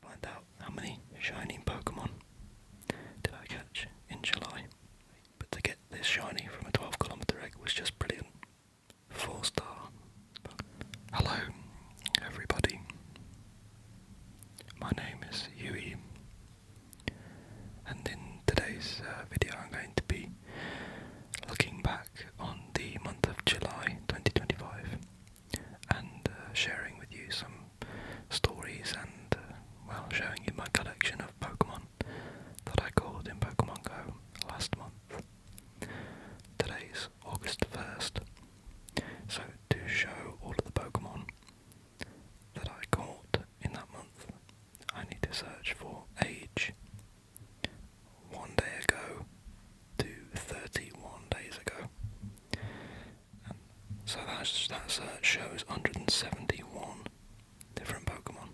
Let's find out how many shiny Pokemon did I catch in July. But to get this shiny from a 12-kilometer egg was just brilliant. 4-star. Hello, everybody. My name is Yui, and in today's video I'm going to be looking back on the month of July 2025 and sharing with you some stories and showing you my collection of Pokemon that I caught in Pokémon Go last month. Today's August 1st, so to show all of the Pokemon that I caught in that month, I need to search for age 1 day ago to 31 days ago. And so that search shows 171 different Pokemon,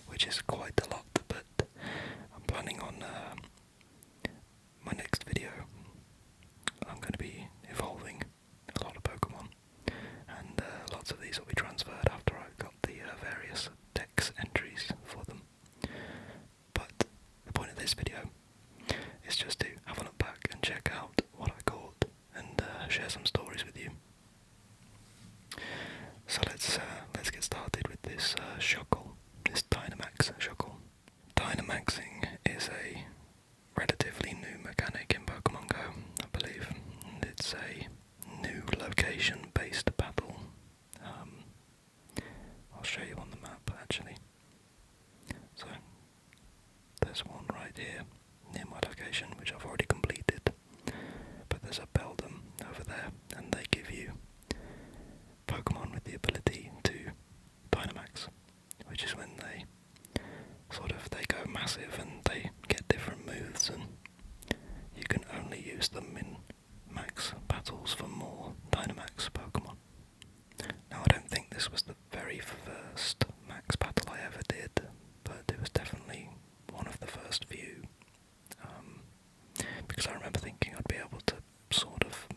which is quite a lot, but I'm planning on my next video. I'm going to be evolving a lot of Pokemon, and lots of these will be transferred after I've got the various dex entries for them. But the point of this video is just to have a look back and check out what I caught and share some stories with you. So let's get started with this Shuckle, this Dynamax Shuckle. Dynamaxing is a relatively new mechanic in Pokémon Go, I believe, and it's a new location-based battle. I'll show you on the map actually. So there's one right here near my location, which I've already completed, but there's a Beldum over there, and they give you Pokemon with the ability to Dynamax, which is when they go massive and they get different moves, and you can only use them in max battles for more Dynamax Pokemon. Now, I don't think this was the very first max battle I ever did, but it was definitely one of the first few, because I remember thinking I'd be able to sort of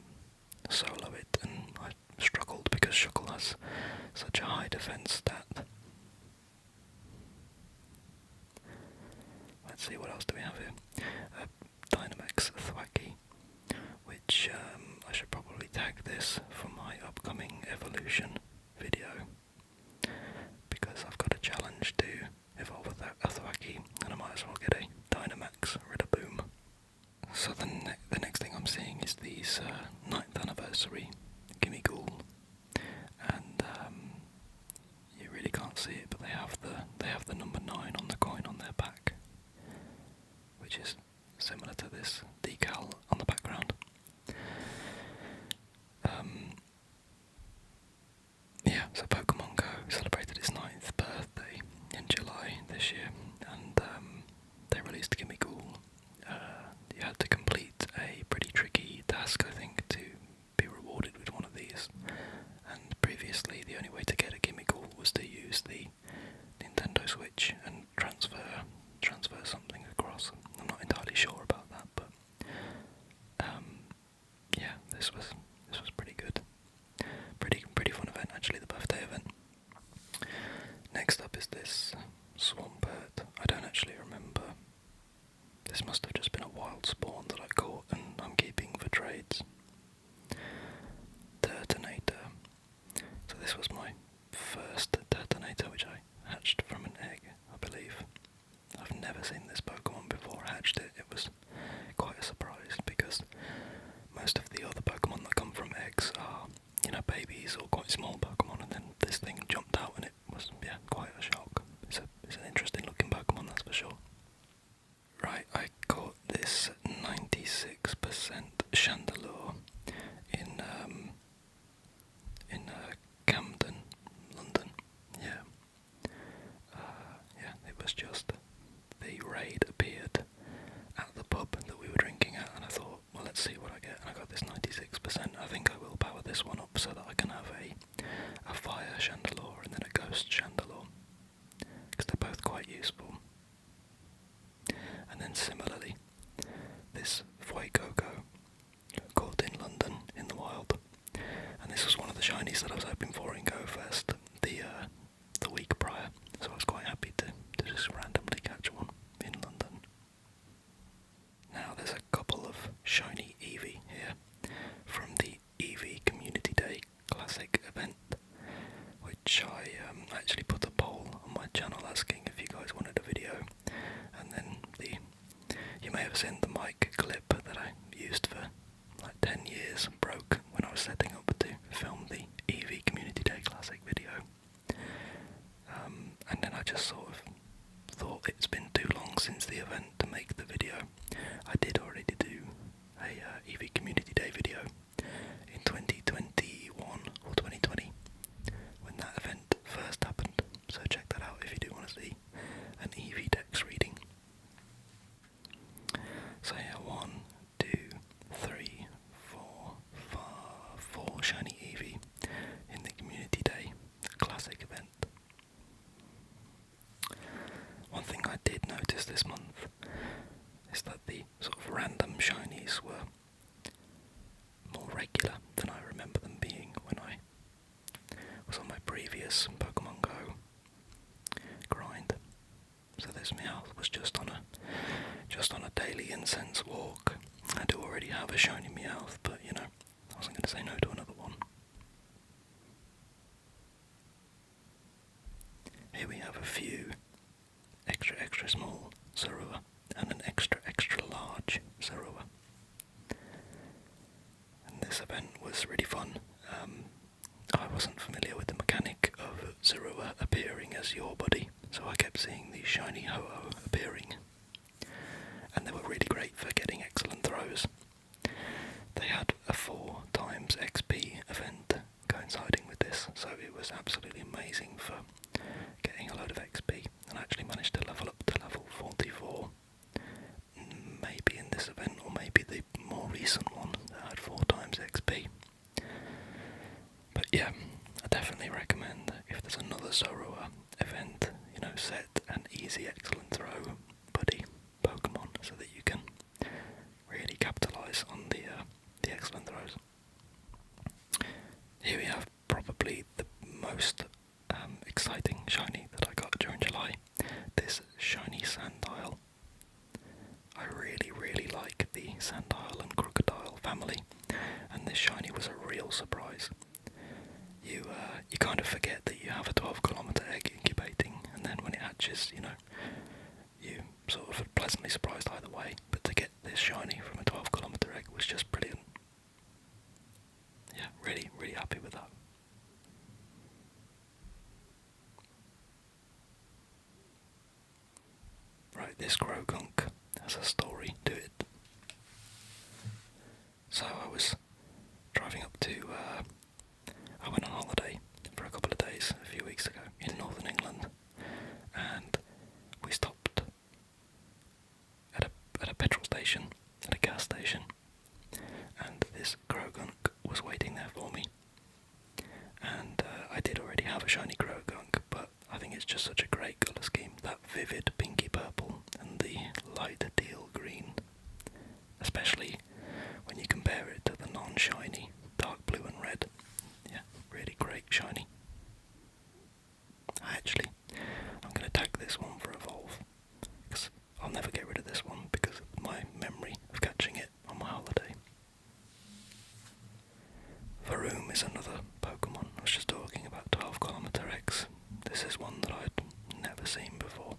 solo it, and I struggled because Shuckle has such a high defense stat. Let's see, what else do we have here? Dynamax Thwackey, which I should probably tag this for my upcoming evolution video, because I've got a challenge to evolve a Thwackey, and I might as well get a Dynamax Rillaboom. So the next thing I'm seeing is these 9th anniversary Gimme Ghoul, and you really can't see it, but they have the number 9 on the coin on their back, which is similar to this decal on the background. So Pokémon Go celebrated its 9th birthday in July this year, and they released Gimme Ghoul. You had to complete a pretty tricky task, I think, to be rewarded with one of these, and previously the only way to get a Gimme Ghoul was to use the Nintendo Switch and transfer something across. I'm not entirely sure about that, but this was pretty good. Pretty fun event actually, the birthday event. Next up is this Swampert. I don't actually remember. This must have just been a wild spawn that I caught and I'm keeping for trades. Turtonator. So this was my first Turtonator, which I hatched from an egg, I believe. I've never seen this Pokemon before I hatched it. It was quite a surprise, because most of the other Pokemon that come from eggs are, babies or quite small Pokemon, and then this thing jumped out and it was, quite a shock. It's an interesting looking Pokemon, that's for sure. Right, I caught this just sort of thought it's been too long since the event to make the video. I did already do a EV Community Day video in 2021 or 2020 when that event first happened, so check that out if you do want to see an EV Dex reading. So yeah, 1, 2, 3, 4 shiny Eevee in the Community Day Classic event. One thing I did notice this month is that the sort of random shinies were more regular than I remember them being when I was on my previous Pokémon Go grind. So this Meowth was just on a daily incense walk. I do already have a shiny Meowth, but you know, I wasn't going to say no to another one. Here we have a few extra small Zorua and an extra large Zorua. And this event was really fun. I wasn't familiar with the mechanic of Zorua appearing as your buddy, so I kept seeing these shiny Ho-Oh appearing. And they were really great for getting excellent throws. They had a 4 times XP event coinciding with this, so it was absolutely amazing for getting a load of XP, and I actually managed to level up to level 44, maybe in this event, or maybe the more recent one that had 4 times XP. But yeah, I definitely recommend if there's another Zorua event, you know, set an easy excellent throw buddy Pokemon so that you can really capitalise on the excellent throws. Here we have probably the most exciting shiny that I got during July, this shiny Sandile. I really like the Sandile and Crocodile family, and this shiny was a real surprise. You kind of forget that you have a 12-kilometre egg incubating, and then when it hatches, you know, you sort of are pleasantly surprised either way, but to get this shiny from a 12-kilometre egg was just brilliant. Yeah, really happy with that. Right, this Grogunk has a story to it. So I was driving up to, I went on holiday for a couple of days a few weeks ago in northern England, and we stopped at a petrol station, at a gas station, and this Grogunk was waiting there for me. And I did already have a shiny Grogunk, but I think it's just such a great colour scheme, that vivid pinky purple and the light teal green, especially when you compare it to the non-shiny dark blue and red. Yeah, really great shiny. I'm going to tag this one for Evolve, because I'll never get rid of this one because of my memory of catching it on my holiday. Varoom is another Pokemon. I was just talking about 12-kilometre eggs. This is one that I'd never seen before.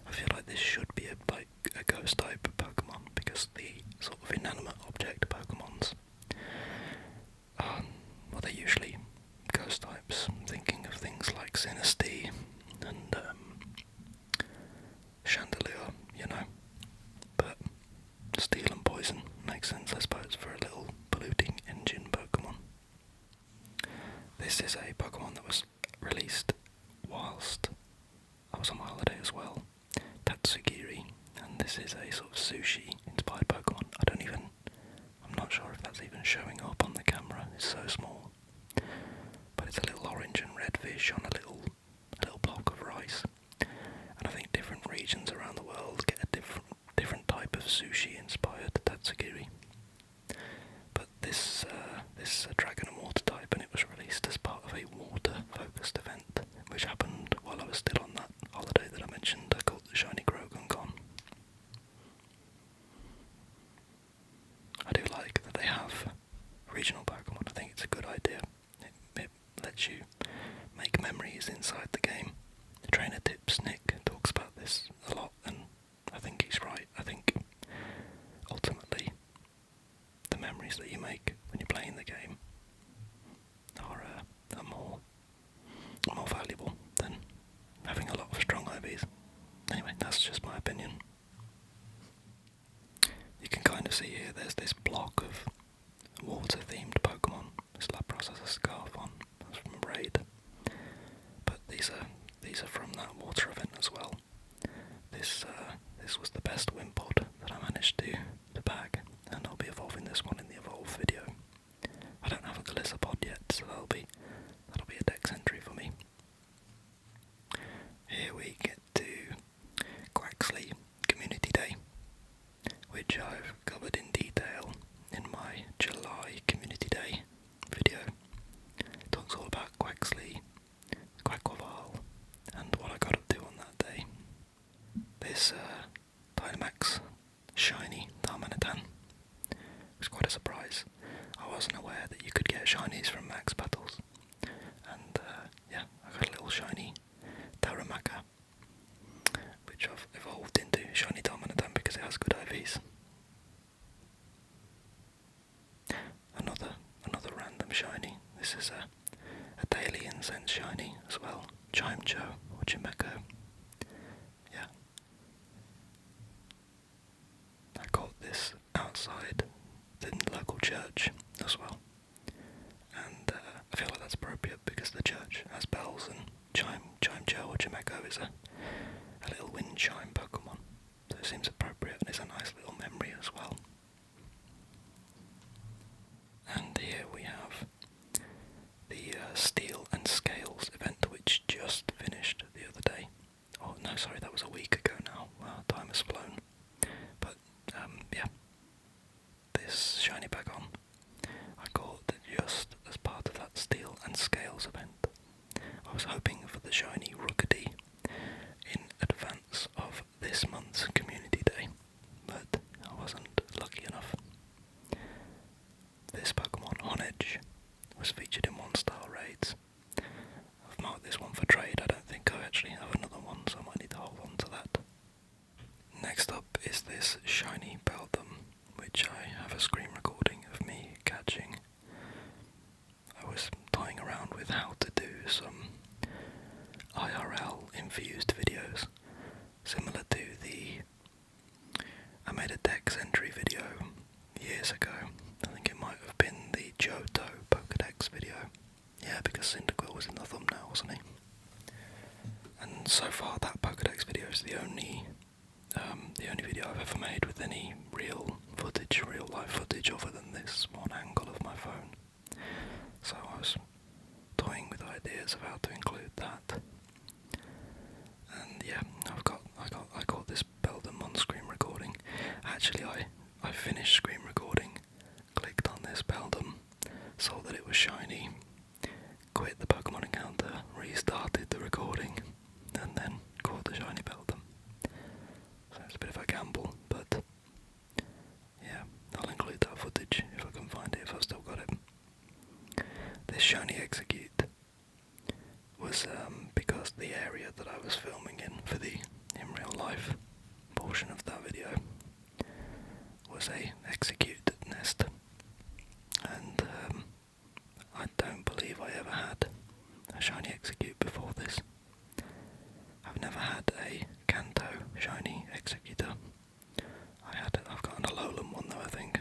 I feel like this should be a ghost type Pokemon, because the sort of inanimate object Pokemons, well, they're usually ghost types. I'm thinking of things like Sinistea and Chandelier, you know. But Steel and Poison makes sense, I suppose, for a little polluting engine Pokemon. This is a Pokemon that was released whilst I was on my holiday as well, Tatsugiri, and this is a sort of sushi inspired Pokemon. I'm not sure if that's even showing up on the camera, it's so small, but it's a little orange and red fish on a little block of rice, and I think different regions around the world get a different type of sushi inspired Tatsugiri. But this is a dragon and water type, and it was released as part of a water focused event which happened while I was still on that holiday that I mentioned. I caught the shiny Grogunk on. I do like that they have regional Pokemon. I think it's a good idea. It lets you make memories opinion. You can kind of see here, there's this block of water-themed Pokemon. This Lapras has a scarf on. That's from a raid. But these are from that water event as well. This was the best Wimpod that I managed to bag, and I'll be evolving this one in the Evolve video. I don't have a Galissapod yet, so that'll be a dex entry for me. Here we get to Quaxley Community Day, which I've covered in detail in my July Community Day video. It talks all about Quaxley, Quaquaval, and what I got up to on that day. This Dynamax Shiny Darmanitan was quite a surprise. I wasn't aware that you could get Shinies from max battles, and yeah, I got a little shiny Taramaka, which I've evolved into Shiny Darmanitan because it has good IVs. Another random shiny. This is a daily incense shiny as well. Chimecho or Chimeco. Yeah. I got this outside the local church as well. And I feel like that's appropriate because the church has bells, and Chimecho or Chimeco is a little wind chime Pokemon. So it seems appropriate, and it's a nice little memory as well. And here we have the Steel and Scales event, which just finished the other day. Oh no, sorry, that was a week ago now. Wow, time has flown. But yeah, this shiny Bagon I got just as part of that Steel and Scales event. I was hoping for the shiny Rookity in advance of this month's Community Day, but I wasn't lucky enough. This Pokemon on Edge was featured in 1-star raids. I've marked this one for trade. I don't think I actually have another one, so I might need to hold on to that. Next up is this shiny Beldum, which I have a screen recording of me catching. I was toying around with how to do some IRL infused videos, similar to I made a dex entry video years ago. I think it might have been the Johto Pokedex video. Yeah, because Cyndaquil was in the thumbnail, wasn't he? And so far that Pokedex video is the only video I've ever made with any real life footage other than this one angle of my phone. So I was toying with ideas of how to include that. And yeah, I got this Beldum on screen recording. Actually, I finished screen recording, clicked on this Beldum, saw that it was shiny, quit the Pokemon encounter, restarted the recording, and then caught the shiny Beldum. So it's a bit of a gamble, but yeah, I'll include that footage if I can find it, if I've still got it. This shiny Execute was because the area that I was filming in for the in real life portion of that video was a Execute nest, and I don't believe I ever had a shiny Execute before this. I've never had a Kanto shiny Executor. I've got an Alolan one though, I think.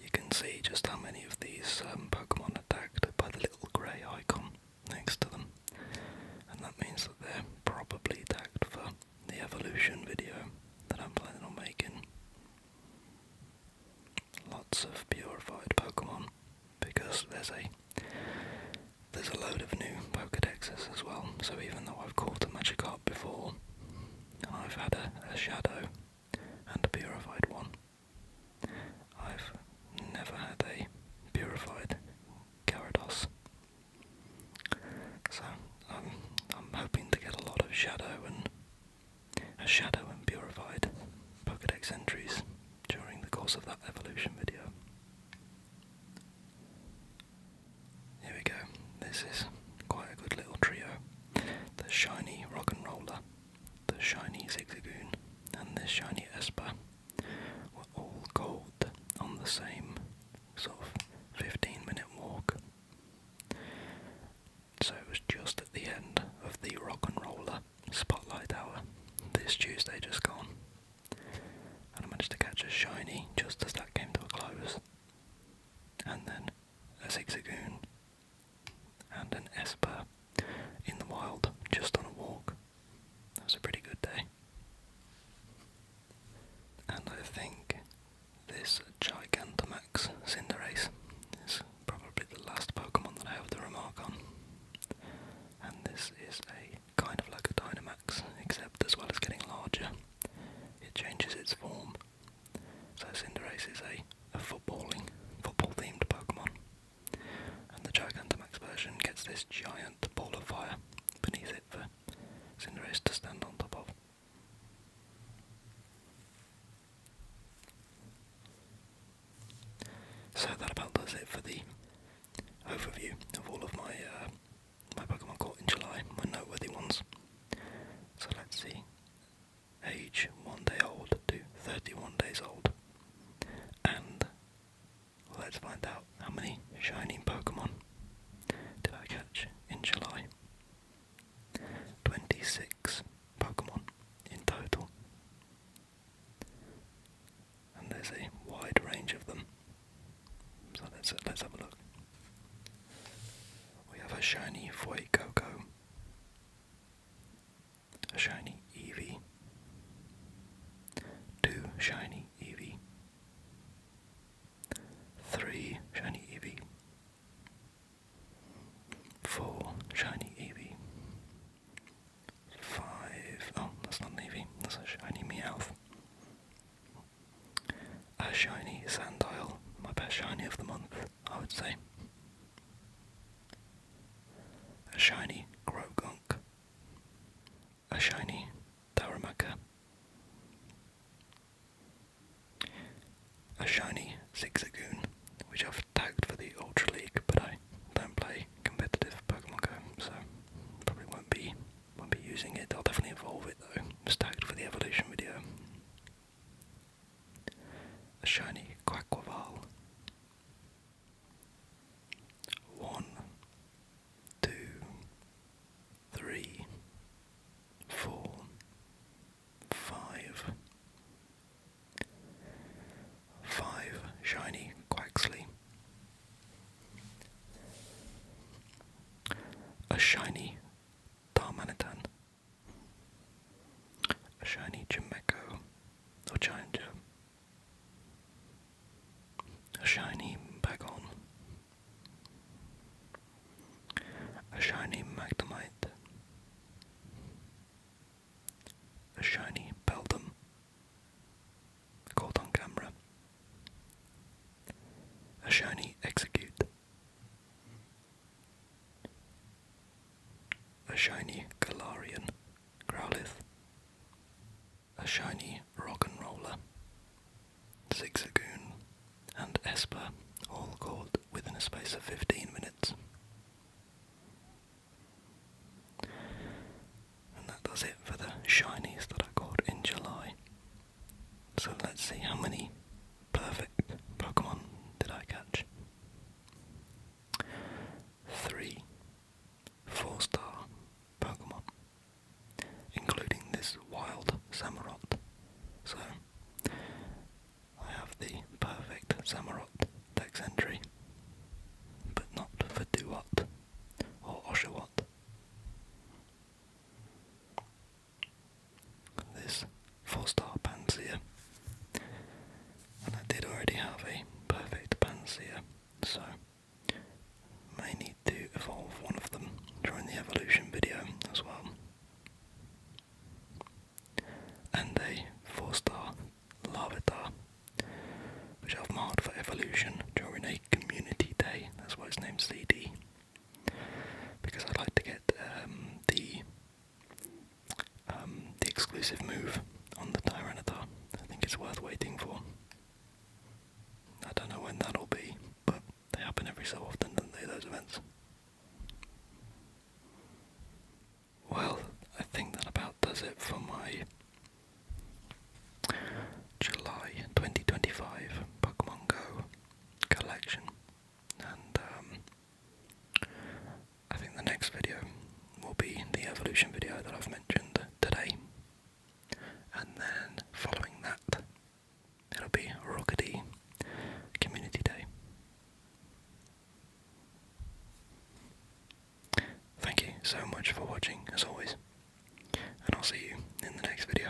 You can see just how many of these Pokemon are tagged by the little grey icon next to them, and that means that they're probably tagged for the evolution video that I'm planning on making. Lots of purified Pokemon, because there's a load of new Pokedexes as well, so even though I've caught a Magikarp before, and I've had a Shadow and a purified one, I've never had a purified Gyarados. So I'm hoping to get a lot of Shadow and purified Pokedex entries during the course of that evolution video. Here we go. This is quite a good little trio. The shiny Rock'n'Roller, the shiny Zigzagoon, and this shiny Esper were all gold on the same sort of 15-minute walk. So it was just at the end of the Rock'n'Roller Spotlight Hour. this Tuesday just gone, and I managed to catch a shiny just as that came to a close, and then a Zigzagoon and an Esper in the wild just on a walk. That was a pretty good day. And I think this Gigantamax Cinderace is probably the last Pokemon that I have to remark on. And this is a kind of like a Dynamax, except as well as getting larger, it changes its form. So Cinderace is a football-themed Pokemon. And the Gigantamax version gets this giant ball of fire beneath it for Cinderace to stand on top of. So that about does it for the overview of all of my Pokemon caught in July, my noteworthy ones. So let's see. Age 1 day old to 31 days old. And let's find out how many shiny Pokemon did I catch in July. 26 Pokemon in total. And there's a wide range of them. So let's have a look. We have a shiny Fuecoco, a shiny Eevee, 2 shiny Eevee, 3 shiny Eevee, 4 shiny Eevee, 5, oh that's not an Eevee, that's a shiny Meowth, a shiny Sandile, my best shiny of the month, I would say, a shiny Grogunk, a shiny Darumaka, a shiny Zigzagoon, which I've tagged for the Ultra League, but I don't play competitive Pokemon Go, so probably won't be using it. I'll definitely evolve it though. It's tagged for the evolution video. A shiny Quaquaval. 1, 2, 3, 4, 5. 5 shiny Quaxley. A shiny Darmanitan. A shiny Chimecho or Challenger. A shiny Bagon. A shiny Magnemite. A shiny Beldum, caught on camera. A shiny Execute. A shiny Galarian, Growlithe. A shiny Rock'n'Roller, Zigzagoon, and Esper, all caught within a space of 15 minutes. And that does it for the shinies that I caught in July. So let's see how many perfect Pokemon did I catch. 3 4-star Pokemon, including this wild Samurott. So I have the perfect Samurott dex entry, but not for Duat or Oshawott. This 4-star Pansear, and I did already have a perfect Pansear, so may need to evolve one of them during the evolution video as well. And a 4-star Larvitar, which I've marked for evolution during a community day, that's why it's named CD, because I'd like to get the exclusive move on the Tyranitar. I think it's worth waiting for. I don't know when that'll be, but they happen every so often, don't they, those events? Well, I think that about does it for my July 2025 Pokemon Go collection. And I think the next video will be the evolution video that I've mentioned today. so much for watching, as always, and I'll see you in the next video.